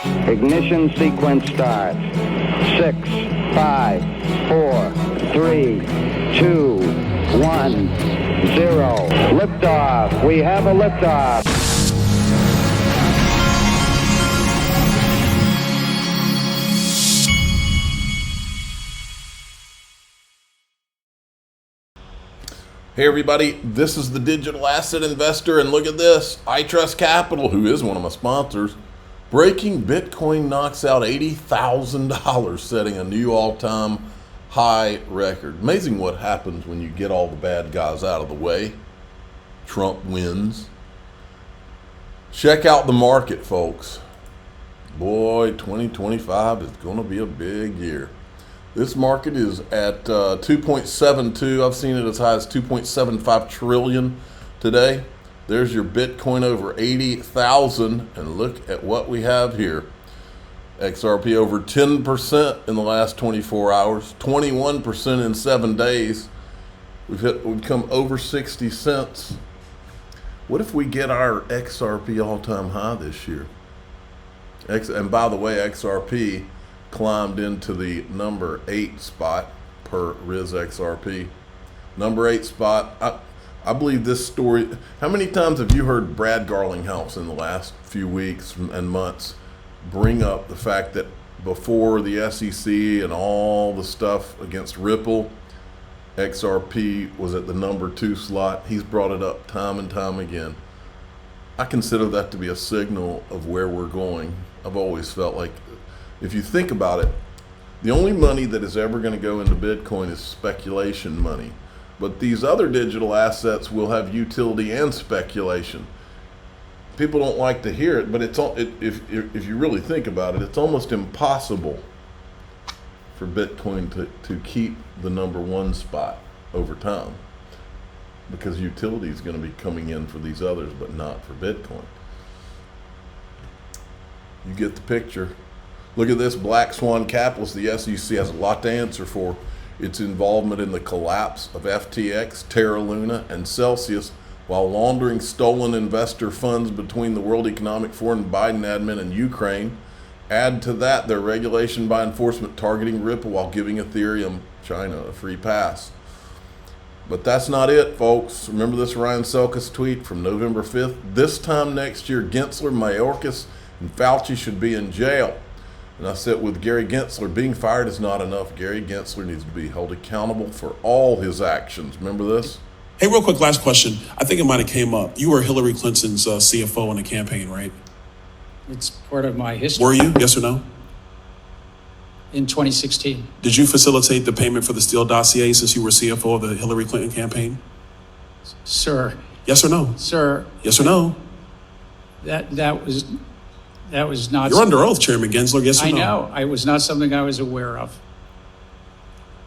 Ignition sequence start. 6, 5, 4, 3, 2, 1, 0. Liftoff. We have a liftoff. Hey everybody, this is the Digital Asset Investor, and look at this. iTrustCapital, who is one of my sponsors, breaking Bitcoin knocks out $80,000, setting a new all-time high record. Amazing what happens when you get all the bad guys out of the way. Trump wins. Check out the market, folks. Boy, 2025 is going to be a big year. This market is at 2.72. I've seen it as high as 2.75 trillion today. There's your Bitcoin over 80,000. And look at what we have here. XRP over 10% in the last 24 hours, 21% in 7 days. We've come over 60 cents. What if we get our XRP all-time high this year? And by the way, XRP climbed into the number 8 spot per RisXRP. Number 8 spot. I believe this story. How many times have you heard Brad Garlinghouse in the last few weeks and months bring up the fact that before the SEC and all the stuff against Ripple, XRP was at the number 2 slot? He's brought it up time and time again. I consider that to be a signal of where we're going. I've always felt like, if you think about it, the only money that is ever going to go into Bitcoin is speculation money. But these other digital assets will have utility and speculation. People don't like to hear it, but if you really think about it, it's almost impossible for Bitcoin to keep the number 1 spot over time, because utility is going to be coming in for these others, but not for Bitcoin. You get the picture. Look at this. Black Swan Capitalist. The SEC has a lot to answer for. Its involvement in the collapse of FTX, Terra Luna, and Celsius, while laundering stolen investor funds between the World Economic Forum, Biden admin, and Ukraine. Add to that their regulation by enforcement targeting Ripple while giving Ethereum, China, a free pass. But that's not it, folks. Remember this Ryan Selkis tweet from November 5th? This time next year, Gensler, Mayorkas, and Fauci should be in jail. And I said, with Gary Gensler, being fired is not enough. Gary Gensler needs to be held accountable for all his actions. Remember this? Hey, real quick, last question. I think it might have came up. You were Hillary Clinton's CFO in the campaign, right? It's part of my history. Were you? Yes or no? In 2016. Did you facilitate the payment for the Steele dossier since you were CFO of the Hillary Clinton campaign? Sir. Yes or no? Sir. Yes or no? That was not. You're under oath, Chairman Gensler. Yes or no? I know. It was not something I was aware of.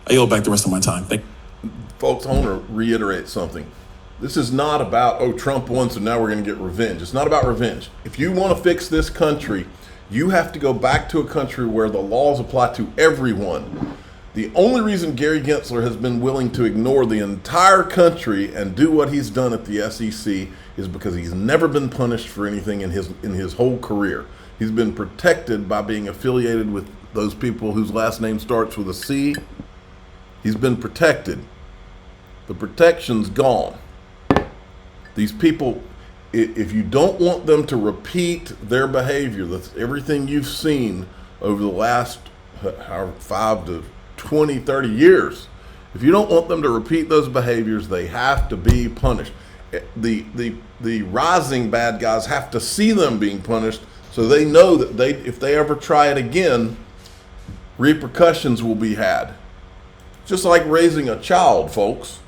I yield back the rest of my time. Thank you. Folks, I want to reiterate something. This is not about, oh, Trump won, so now we're going to get revenge. It's not about revenge. If you want to fix this country, you have to go back to a country where the laws apply to everyone. The only reason Gary Gensler has been willing to ignore the entire country and do what he's done at the SEC is because he's never been punished for anything in his whole career. He's been protected by being affiliated with those people whose last name starts with a C. He's been protected. The protection's gone. These people, if you don't want them to repeat their behavior, that's everything you've seen over the last 5 to 20, 30 years. If you don't want them to repeat those behaviors, they have to be punished. The rising bad guys have to see them being punished so they know that if they ever try it again, repercussions will be had. Just like raising a child, folks.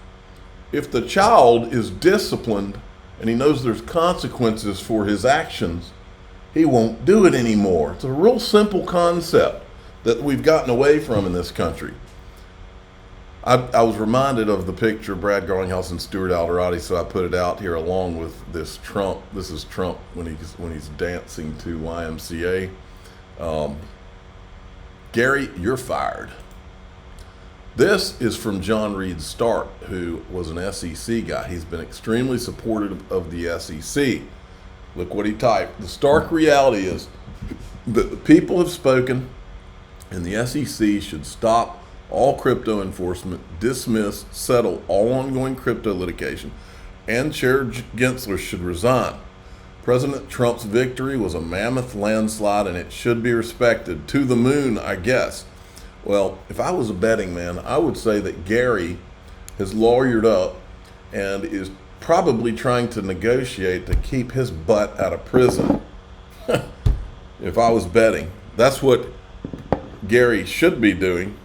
If the child is disciplined and he knows there's consequences for his actions, he won't do it anymore. It's a real simple concept that we've gotten away from in this country. I was reminded of the picture of Brad Garlinghouse and Stuart Alderati, so I put it out here along with this Trump. This is Trump when he's dancing to YMCA. Gary, you're fired. This is from John Reed Stark, who was an SEC guy. He's been extremely supportive of the SEC. Look what he typed. The stark reality is The people have spoken, and the SEC should stop all crypto enforcement, dismiss, settle all ongoing crypto litigation, and Chair Gensler should resign. President Trump's victory was a mammoth landslide, and it should be respected. To the moon, I guess. Well, if I was a betting man, I would say that Gary has lawyered up and is probably trying to negotiate to keep his butt out of prison. If I was betting, that's what Gary should be doing.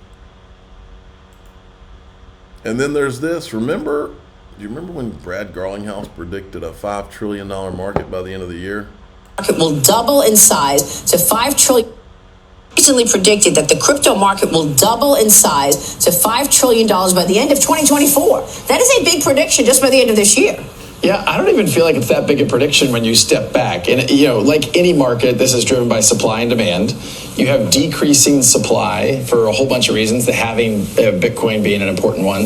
And then there's this. Do you remember when Brad Garlinghouse predicted a $5 trillion market by the end of the year? Market will double in size to $5 trillion. Recently predicted that the crypto market will double in size to $5 trillion by the end of 2024. That is a big prediction just by the end of this year. Yeah, I don't even feel like it's that big a prediction when you step back. And, like any market, this is driven by supply and demand. You have decreasing supply for a whole bunch of reasons, the halving Bitcoin being an important one.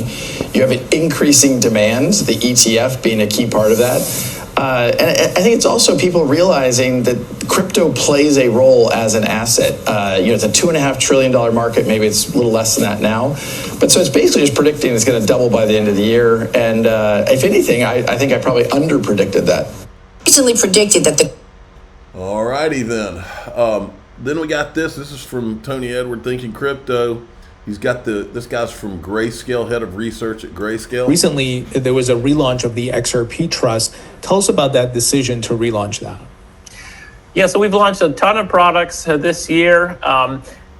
You have an increasing demand, the ETF being a key part of that. And I think it's also people realizing that crypto plays a role as an asset. It's a $2.5 trillion market. Maybe it's a little less than that now. But so it's basically just predicting it's going to double by the end of the year. And if anything, I think I probably under-predicted that. Recently predicted that the... All righty then. Then we got this. This is from Tony Edward, Thinking Crypto. He's got this guy's from Grayscale, head of research at Grayscale. Recently, there was a relaunch of the XRP Trust. Tell us about that decision to relaunch that. Yeah, so we've launched a ton of products this year,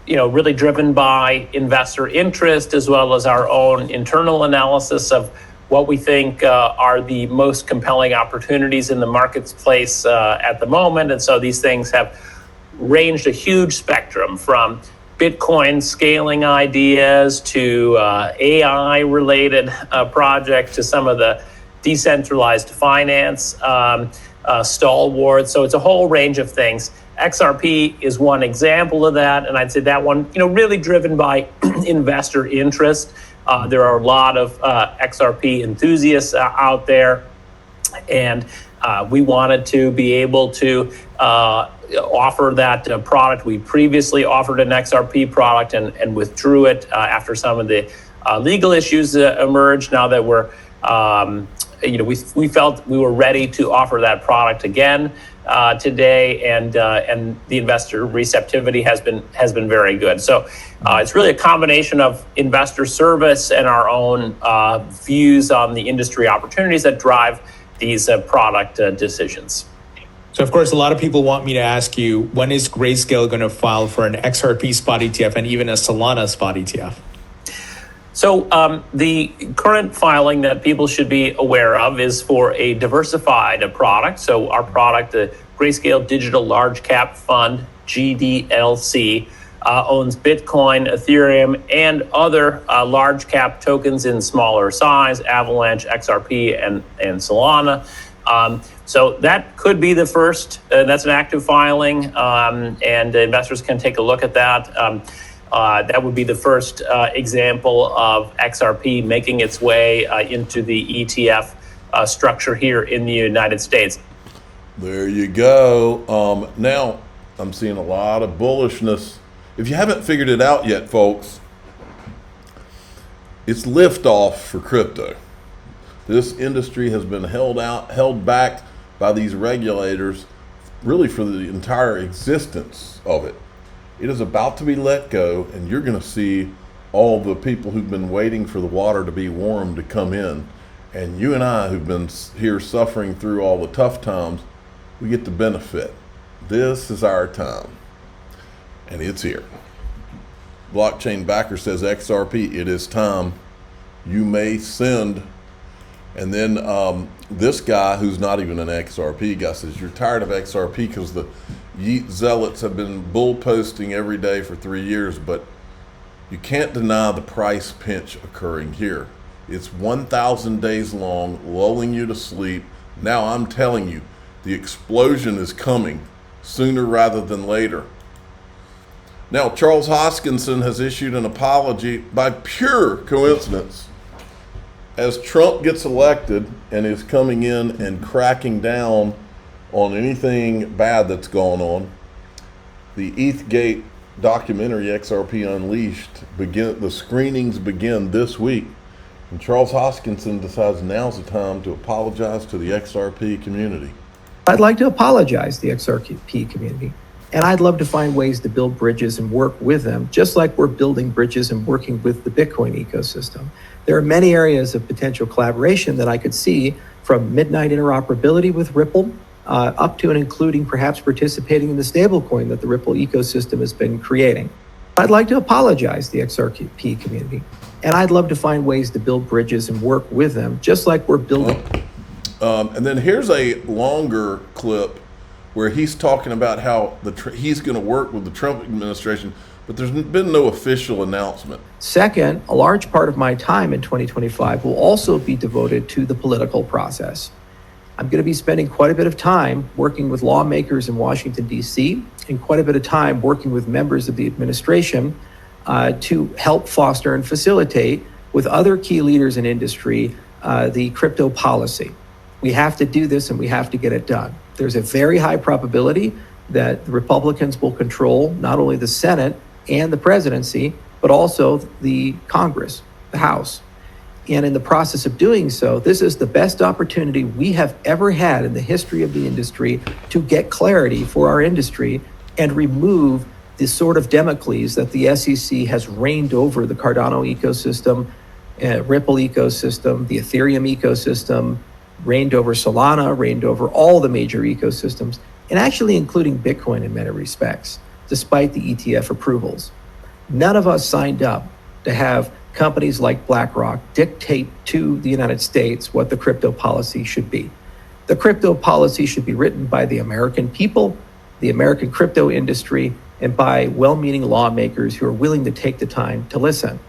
really driven by investor interest as well as our own internal analysis of what we think are the most compelling opportunities in the marketplace at the moment. And so these things have ranged a huge spectrum from Bitcoin scaling ideas to AI-related projects to some of the decentralized finance stalwarts. So it's a whole range of things. XRP is one example of that, and I'd say that one, really driven by investor interest. There are a lot of XRP enthusiasts out there, and we wanted to be able to offer that product. We previously offered an XRP product and withdrew it after some of the legal issues emerged. Now that we're, we felt we were ready to offer that product again today, and the investor receptivity has been very good. So it's really a combination of investor service and our own views on the industry opportunities that drive these product decisions. So, of course, a lot of people want me to ask you, when is Grayscale going to file for an XRP spot ETF and even a Solana spot ETF? So the current filing that people should be aware of is for a diversified product. So our product, the Grayscale Digital Large Cap Fund, GDLC, owns Bitcoin, Ethereum, and other large cap tokens in smaller size, Avalanche, XRP, and Solana. So that could be the first, that's an active filing, and investors can take a look at that. That would be the first example of XRP making its way into the ETF structure here in the United States. There you go. Now, I'm seeing a lot of bullishness. If you haven't figured it out yet, folks, it's liftoff for crypto. This industry has been held back by these regulators really for the entire existence of it. It is about to be let go, and you're going to see all the people who've been waiting for the water to be warm to come in. And you and I, who've been here suffering through all the tough times, we get the benefit. This is our time, and it's here. Blockchain Backer says, XRP, it is time. You may send. And then this guy, who's not even an XRP guy, says, you're tired of XRP because the Yeet zealots have been bull posting every day for 3 years, but you can't deny the price pinch occurring here. It's 1,000 days long, lulling you to sleep. Now I'm telling you, the explosion is coming sooner rather than later. Now, Charles Hoskinson has issued an apology by pure coincidence. As Trump gets elected and is coming in and cracking down on anything bad that's going on, the ETHgate documentary XRP Unleashed the screenings begin this week, and Charles Hoskinson decides now's the time to apologize to the XRP community. I'd like to apologize to the XRP community, and I'd love to find ways to build bridges and work with them, just like we're building bridges and working with the Bitcoin ecosystem. There are many areas of potential collaboration that I could see, from midnight interoperability with Ripple, up to and including perhaps participating in the stablecoin that the Ripple ecosystem has been creating. I'd like to apologize to the XRP community, and I'd love to find ways to build bridges and work with them, just like we're building. And then here's a longer clip where he's talking about how he's going to work with the Trump administration, but there's been no official announcement. Second, a large part of my time in 2025 will also be devoted to the political process. I'm going to be spending quite a bit of time working with lawmakers in Washington, D.C., and quite a bit of time working with members of the administration to help foster and facilitate, with other key leaders in industry, the crypto policy. We have to do this and we have to get it done. There's a very high probability that the Republicans will control not only the Senate and the presidency, but also the Congress, the House. And in the process of doing so, this is the best opportunity we have ever had in the history of the industry to get clarity for our industry and remove the sort of Damocles that the SEC has reigned over the Cardano ecosystem, Ripple ecosystem, the Ethereum ecosystem, reigned over Solana, reigned over all the major ecosystems, and actually including Bitcoin in many respects, despite the ETF approvals. None of us signed up to have companies like BlackRock dictate to the United States what the crypto policy should be. The crypto policy should be written by the American people, the American crypto industry, and by well-meaning lawmakers who are willing to take the time to listen.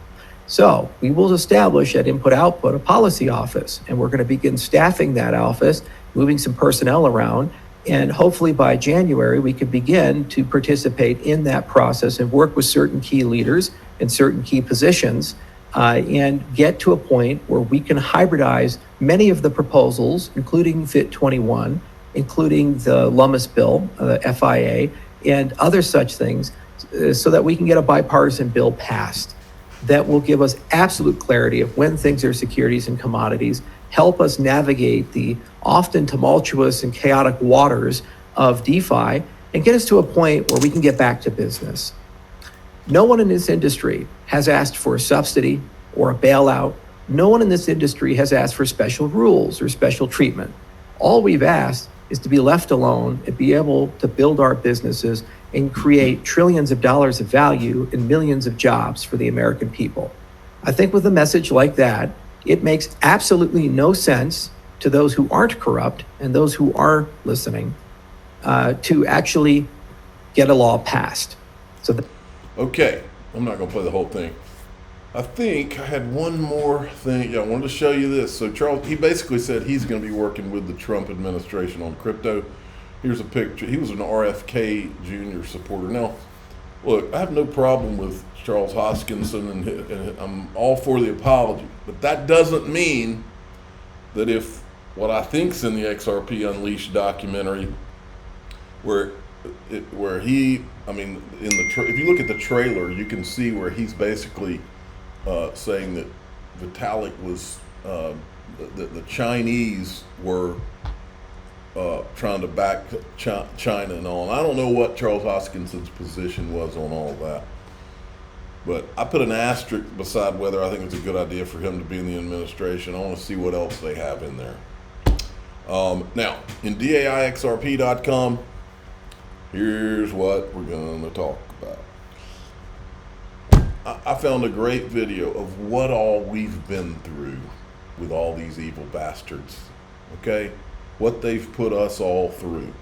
So we will establish at Input-Output a policy office, and we're going to begin staffing that office, moving some personnel around, and hopefully by January we can begin to participate in that process and work with certain key leaders in certain key positions and get to a point where we can hybridize many of the proposals, including FIT21, including the Lummis bill, the FIA, and other such things, so that we can get a bipartisan bill passed that will give us absolute clarity of when things are securities and commodities, help us navigate the often tumultuous and chaotic waters of DeFi, and get us to a point where we can get back to business. No one in this industry has asked for a subsidy or a bailout. No one in this industry has asked for special rules or special treatment. All we've asked is to be left alone and be able to build our businesses and create trillions of dollars of value and millions of jobs for the American people. I think with a message like that, it makes absolutely no sense to those who aren't corrupt and those who are listening to actually get a law passed. Okay, I'm not going to play the whole thing. I think I had one more thing. Yeah, I wanted to show you this. So Charles, he basically said he's going to be working with the Trump administration on crypto. Here's a picture. He was an RFK Jr. supporter. Now, look, I have no problem with Charles Hoskinson, and I'm all for the apology. But that doesn't mean that if what I think's in the XRP Unleashed documentary, where he, I mean, if you look at the trailer, you can see where he's basically saying that Vitalik was, the Chinese were trying to back China and all. And I don't know what Charles Hoskinson's position was on all of that. But I put an asterisk beside whether I think it's a good idea for him to be in the administration. I want to see what else they have in there. Now, in DAIXRP.com, here's what we're going to talk about. I found a great video of what all we've been through with all these evil bastards, okay? What they've put us all through.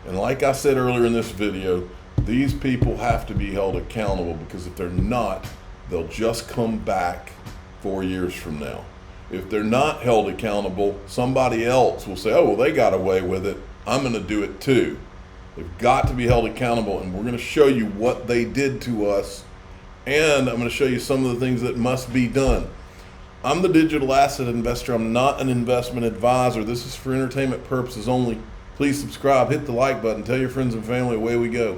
And like I said earlier in this video, these people have to be held accountable, because if they're not, they'll just come back 4 years from now. If they're not held accountable, somebody else will say, oh, well, they got away with it, I'm going to do it too. They've got to be held accountable, and we're going to show you what they did to us, and I'm going to show you some of the things that must be done. I'm the digital asset investor. I'm not an investment advisor. This is for entertainment purposes only. Please subscribe, hit the like button, tell your friends and family, away we go.